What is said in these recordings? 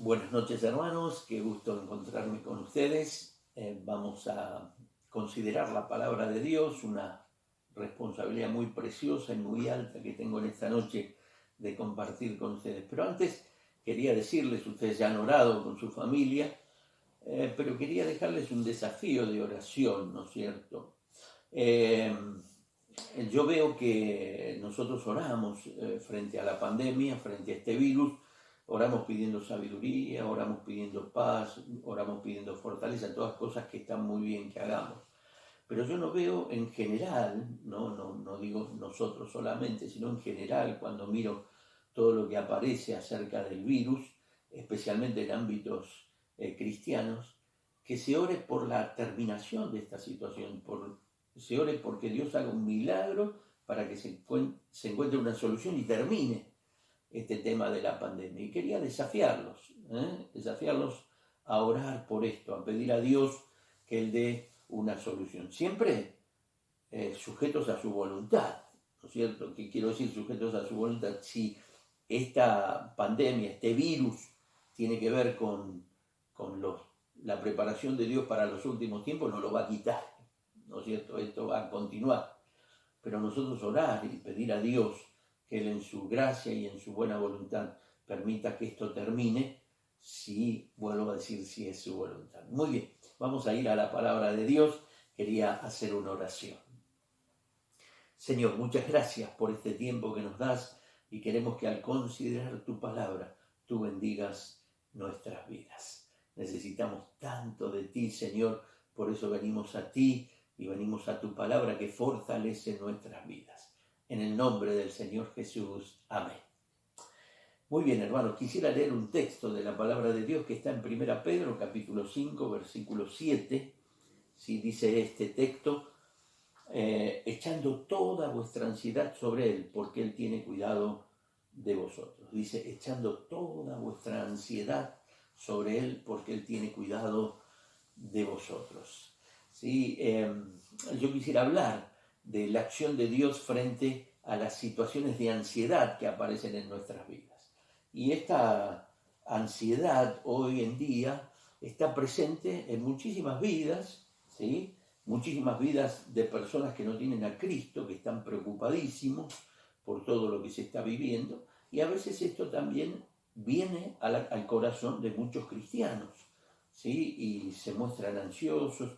Buenas noches, hermanos, qué gusto encontrarme con ustedes. Vamos a considerar la palabra de Dios, una responsabilidad muy preciosa y muy alta que tengo en esta noche de compartir con ustedes. Pero antes quería decirles, ustedes ya han orado con su familia, pero quería dejarles un desafío de oración, ¿no es cierto? Eh, yo veo que nosotros oramos frente a la pandemia, frente a este virus, oramos pidiendo sabiduría, oramos pidiendo paz, oramos pidiendo fortaleza, todas cosas que están muy bien que hagamos. Pero yo no veo en general, no digo nosotros solamente, sino en general cuando miro todo lo que aparece acerca del virus, especialmente en ámbitos cristianos, que se ore por la terminación de esta situación, se ore porque Dios haga un milagro para que se encuentre una solución y termine este tema de la pandemia. Y quería desafiarlos a orar por esto, a pedir a Dios que Él dé una solución. Siempre sujetos a su voluntad, ¿no es cierto? ¿Qué quiero decir sujetos a su voluntad? Si esta pandemia, este virus, tiene que ver con la preparación de Dios para los últimos tiempos, no lo va a quitar, ¿no es cierto? Esto va a continuar. Pero nosotros orar y pedir a Dios que Él en su gracia y en su buena voluntad permita que esto termine, si, vuelvo a decir, si es su voluntad. Muy bien, vamos a ir a la palabra de Dios. Quería hacer una oración. Señor, muchas gracias por este tiempo que nos das y queremos que al considerar tu palabra, tú bendigas nuestras vidas. Necesitamos tanto de ti, Señor, por eso venimos a ti y venimos a tu palabra que fortalece nuestras vidas. En el nombre del Señor Jesús. Amén. Muy bien, hermanos, quisiera leer un texto de la palabra de Dios que está en 1 Pedro, capítulo 5, versículo 7. Si dice este texto, echando toda vuestra ansiedad sobre Él, porque Él tiene cuidado de vosotros. Dice, echando toda vuestra ansiedad sobre Él, porque Él tiene cuidado de vosotros. ¿Sí? Yo quisiera hablar de la acción de Dios frente a las situaciones de ansiedad que aparecen en nuestras vidas. Y esta ansiedad hoy en día está presente en muchísimas vidas, ¿sí? Muchísimas vidas de personas que no tienen a Cristo, que están preocupadísimos por todo lo que se está viviendo, y a veces esto también viene al corazón de muchos cristianos, ¿sí? Y se muestran ansiosos,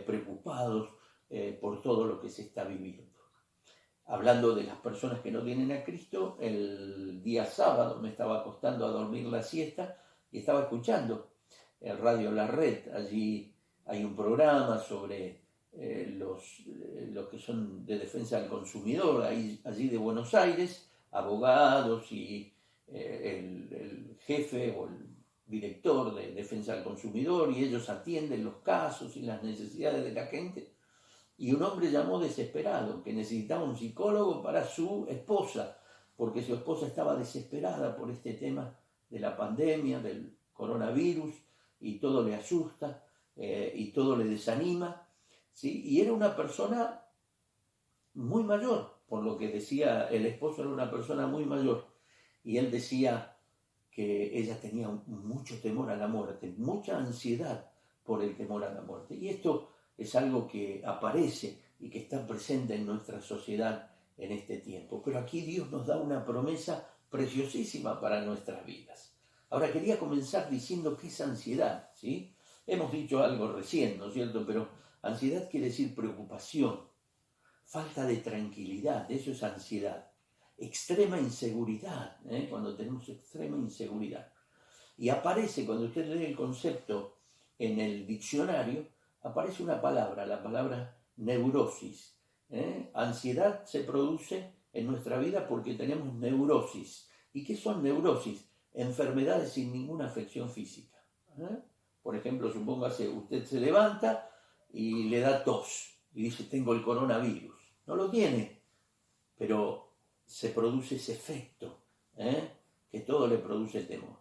preocupados por todo lo que se está viviendo. Hablando de las personas que no tienen a Cristo, el día sábado me estaba acostando a dormir la siesta y estaba escuchando el radio La Red. Allí hay un programa sobre los que son de defensa del consumidor, allí de Buenos Aires, abogados y el jefe o el director de defensa del consumidor, y ellos atienden los casos y las necesidades de la gente. Y un hombre llamó desesperado que necesitaba un psicólogo para su esposa, porque su esposa estaba desesperada por este tema de la pandemia, del coronavirus, y todo le asusta y todo le desanima, ¿sí? Y era una persona muy mayor, por lo que decía el esposo, era una persona muy mayor, y él decía que ella tenía mucho temor a la muerte, mucha ansiedad por el temor a la muerte. Y esto es algo que aparece y que está presente en nuestra sociedad en este tiempo. Pero aquí Dios nos da una promesa preciosísima para nuestras vidas. Ahora quería comenzar diciendo qué es ansiedad, ¿sí? Hemos dicho algo recién, ¿no es cierto? Pero ansiedad quiere decir preocupación, falta de tranquilidad, eso es ansiedad. Extrema inseguridad, cuando tenemos extrema inseguridad. Y aparece, cuando usted lee el concepto en el diccionario, aparece una palabra, la palabra neurosis. Ansiedad se produce en nuestra vida porque tenemos neurosis. ¿Y qué son neurosis? Enfermedades sin ninguna afección física. Por ejemplo, supóngase, usted se levanta y le da tos y dice, tengo el coronavirus. No lo tiene, pero se produce ese efecto, que todo le produce temor.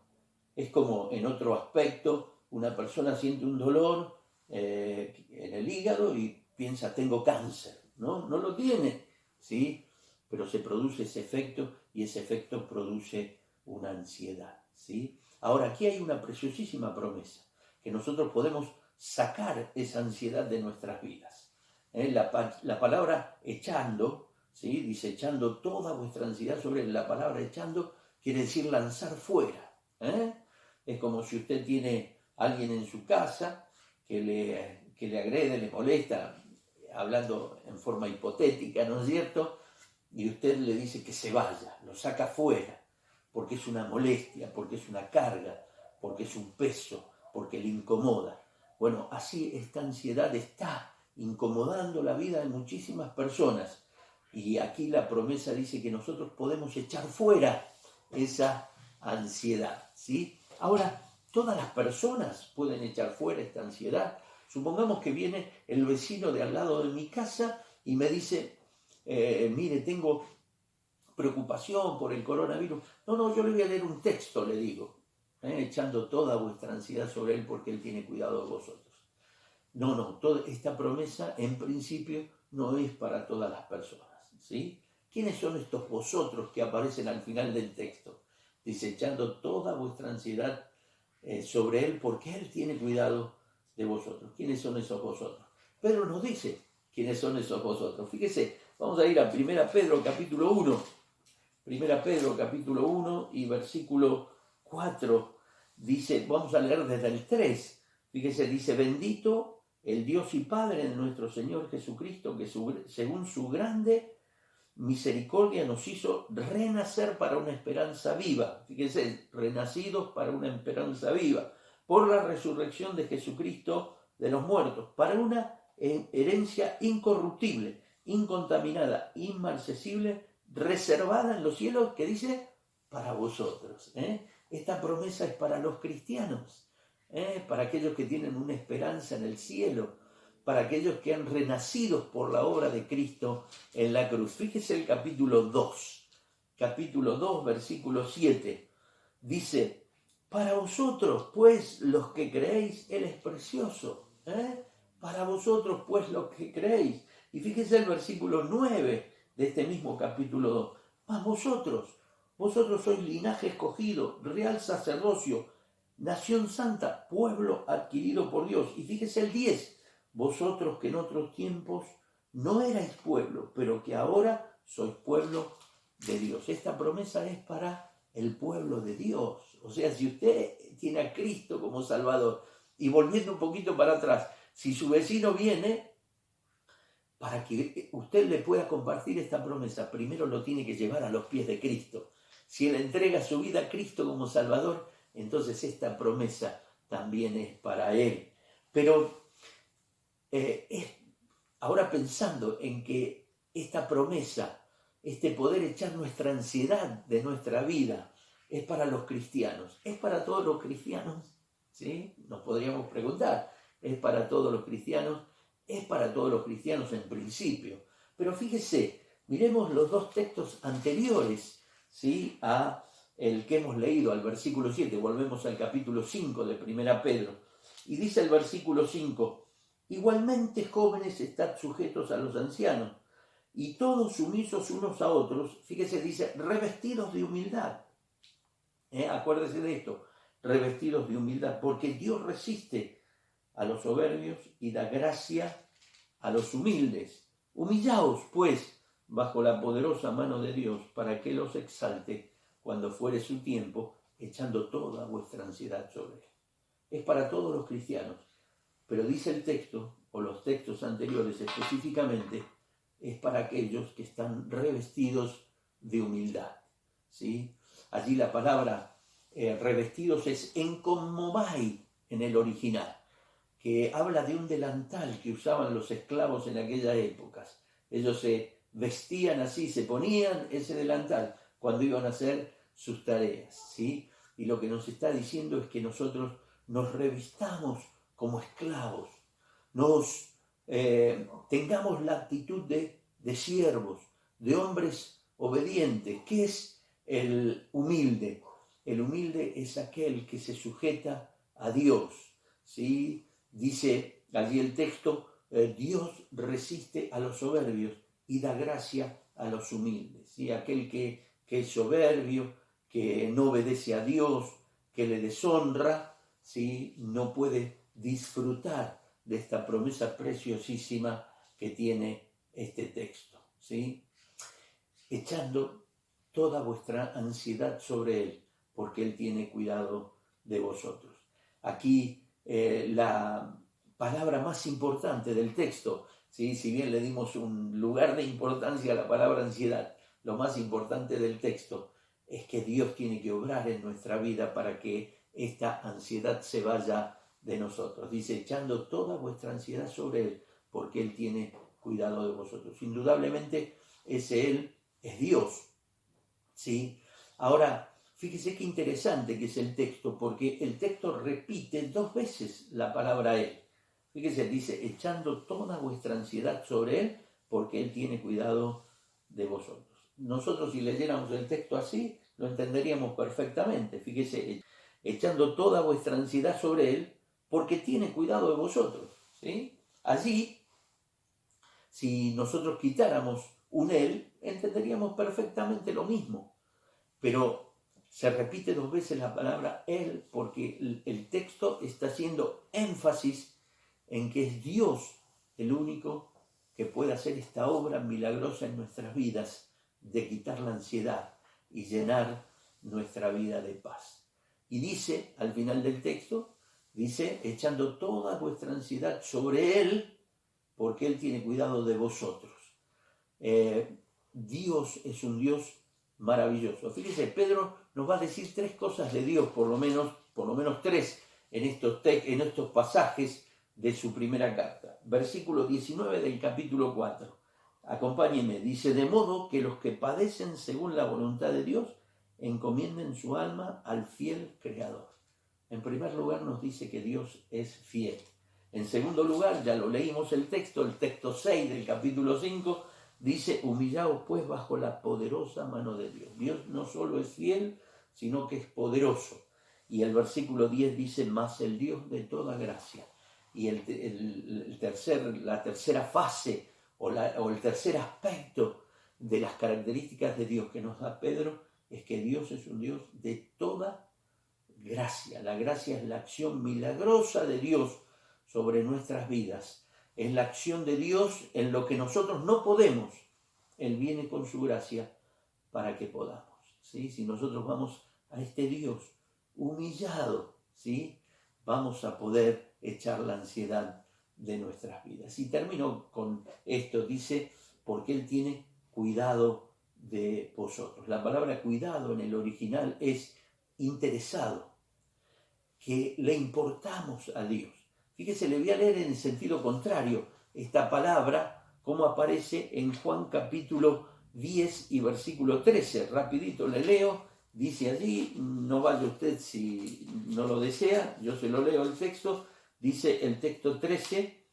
Es como en otro aspecto, una persona siente un dolor en el hígado y piensa, tengo cáncer. No lo tiene, ¿sí? Pero se produce ese efecto y ese efecto produce una ansiedad, ¿sí? Ahora, aquí hay una preciosísima promesa, que nosotros podemos sacar esa ansiedad de nuestras vidas. La palabra echando, ¿sí? Dice echando toda vuestra ansiedad sobre él. La palabra echando quiere decir lanzar fuera. Es como si usted tiene a alguien en su casa que le agrede, le molesta, hablando en forma hipotética, ¿no es cierto? Y usted le dice que se vaya, lo saca fuera, porque es una molestia, porque es una carga, porque es un peso, porque le incomoda. Bueno, así esta ansiedad está incomodando la vida de muchísimas personas. Y aquí la promesa dice que nosotros podemos echar fuera esa ansiedad, ¿sí? Ahora, todas las personas pueden echar fuera esta ansiedad. Supongamos que viene el vecino de al lado de mi casa y me dice, mire, tengo preocupación por el coronavirus. No, yo le voy a leer un texto, le digo, echando toda vuestra ansiedad sobre él porque él tiene cuidado de vosotros. No, toda esta promesa en principio no es para todas las personas, ¿sí? ¿Quiénes son estos vosotros que aparecen al final del texto? Dice, echando toda vuestra ansiedad sobre él porque él tiene cuidado de vosotros. ¿Quiénes son esos vosotros? Pedro nos dice quiénes son esos vosotros. Fíjese, vamos a ir a 1 Pedro capítulo 1. 1 Pedro capítulo 1 y versículo 4. Dice, vamos a leer desde el 3. Fíjese, dice, bendito el Dios y Padre de nuestro Señor Jesucristo, que según su grande misericordia nos hizo renacer para una esperanza viva. Fíjense, renacidos para una esperanza viva, por la resurrección de Jesucristo de los muertos, para una herencia incorruptible, incontaminada, inmarcesible, reservada en los cielos, que dice, para vosotros. Esta promesa es para los cristianos, para aquellos que tienen una esperanza en el cielo, para aquellos que han renacido por la obra de Cristo en la cruz. Fíjese el capítulo 2, versículo 7. Dice, para vosotros, pues, los que creéis, Él es precioso. Para vosotros, pues, los que creéis. Y fíjese el versículo 9 de este mismo capítulo 2. Mas vosotros sois linaje escogido, real sacerdocio, nación santa, pueblo adquirido por Dios. Y fíjese el 10. Vosotros que en otros tiempos no erais pueblo, pero que ahora sois pueblo de Dios. Esta promesa es para el pueblo de Dios. O sea, si usted tiene a Cristo como Salvador, y volviendo un poquito para atrás, si su vecino viene, para que usted le pueda compartir esta promesa, primero lo tiene que llevar a los pies de Cristo. Si él entrega su vida a Cristo como Salvador, entonces esta promesa también es para él. Pero ahora pensando en que esta promesa, este poder echar nuestra ansiedad de nuestra vida, es para los cristianos. ¿Es para todos los cristianos? ¿Sí? Nos podríamos preguntar. ¿Es para todos los cristianos? Es para todos los cristianos en principio. Pero fíjese, miremos los dos textos anteriores, ¿sí?, a el que hemos leído, al versículo 7. Volvemos al capítulo 5 de 1 Pedro. Y dice el versículo 5, igualmente, jóvenes, estad sujetos a los ancianos, y todos sumisos unos a otros. Fíjese, dice, revestidos de humildad. Acuérdese de esto, revestidos de humildad, porque Dios resiste a los soberbios y da gracia a los humildes. Humillaos, pues, bajo la poderosa mano de Dios, para que los exalte cuando fuere su tiempo, echando toda vuestra ansiedad sobre él. Es para todos los cristianos. Pero dice el texto, o los textos anteriores específicamente, es para aquellos que están revestidos de humildad, ¿sí? Allí la palabra revestidos es encommomai en el original, que habla de un delantal que usaban los esclavos en aquellas épocas. Ellos se vestían así, se ponían ese delantal cuando iban a hacer sus tareas, ¿sí? Y lo que nos está diciendo es que nosotros nos revistamos como esclavos, tengamos la actitud de siervos, de hombres obedientes. ¿Qué es el humilde? El humilde es aquel que se sujeta a Dios, ¿sí? Dice allí el texto, Dios resiste a los soberbios y da gracia a los humildes, ¿sí? Aquel que es soberbio, que no obedece a Dios, que le deshonra, ¿sí?, no puede disfrutar de esta promesa preciosísima que tiene este texto, ¿sí? Echando toda vuestra ansiedad sobre Él, porque Él tiene cuidado de vosotros. Aquí la palabra más importante del texto, ¿sí?, si bien le dimos un lugar de importancia a la palabra ansiedad, lo más importante del texto es que Dios tiene que obrar en nuestra vida para que esta ansiedad se vaya de nosotros. Dice, echando toda vuestra ansiedad sobre Él, porque Él tiene cuidado de vosotros. Indudablemente, ese Él es Dios, ¿sí? Ahora, fíjese qué interesante que es el texto, porque el texto repite 2 veces la palabra Él. Fíjese, dice, echando toda vuestra ansiedad sobre Él, porque Él tiene cuidado de vosotros. Nosotros, si leyéramos el texto así, lo entenderíamos perfectamente. Fíjese, echando toda vuestra ansiedad sobre Él, porque tiene cuidado de vosotros, ¿sí? Allí, si nosotros quitáramos un Él, entenderíamos perfectamente lo mismo. Pero se repite 2 veces la palabra Él porque el texto está haciendo énfasis en que es Dios el único que puede hacer esta obra milagrosa en nuestras vidas de quitar la ansiedad y llenar nuestra vida de paz. Y dice, al final del texto, dice, echando toda vuestra ansiedad sobre Él, porque Él tiene cuidado de vosotros. Dios es un Dios maravilloso. Fíjese, Pedro nos va a decir 3 cosas de Dios, por lo menos 3 en estos pasajes de su primera carta. Versículo 19 del capítulo 4. Acompáñenme, dice, de modo que los que padecen según la voluntad de Dios encomienden su alma al fiel Creador. En primer lugar nos dice que Dios es fiel. En segundo lugar, ya lo leímos el texto 6 del capítulo 5, dice, humillaos pues bajo la poderosa mano de Dios. Dios no solo es fiel, sino que es poderoso. Y el versículo 10 dice, mas el Dios de toda gracia. Y la tercera fase o el tercer aspecto de las características de Dios que nos da Pedro es que Dios es un Dios de toda gracia. La gracia es la acción milagrosa de Dios sobre nuestras vidas. Es la acción de Dios en lo que nosotros no podemos. Él viene con su gracia para que podamos, ¿sí? Si nosotros vamos a este Dios humillado, ¿sí?, vamos a poder echar la ansiedad de nuestras vidas. Y termino con esto, dice, porque Él tiene cuidado de vosotros. La palabra cuidado en el original es interesado, que le importamos a Dios. Fíjese, le voy a leer en el sentido contrario esta palabra, como aparece en Juan capítulo 10 y versículo 13. Rapidito le leo, dice allí, no vaya usted si no lo desea, yo se lo leo el texto, dice el texto 13,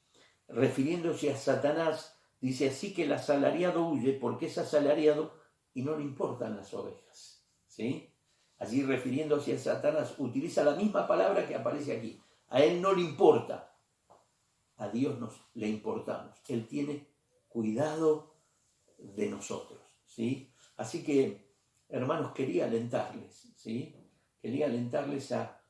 refiriéndose a Satanás, dice, así que el asalariado huye porque es asalariado y no le importan las ovejas, ¿sí? Allí refiriéndose a Satanás, utiliza la misma palabra que aparece aquí. A él no le importa, a Dios le importamos. Él tiene cuidado de nosotros, ¿sí? Así que, hermanos, quería alentarles, ¿sí? Quería alentarles a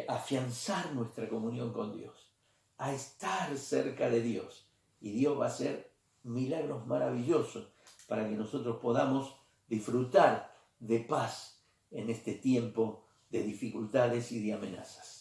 afianzar nuestra comunión con Dios, a estar cerca de Dios. Y Dios va a hacer milagros maravillosos para que nosotros podamos disfrutar de paz en este tiempo de dificultades y de amenazas.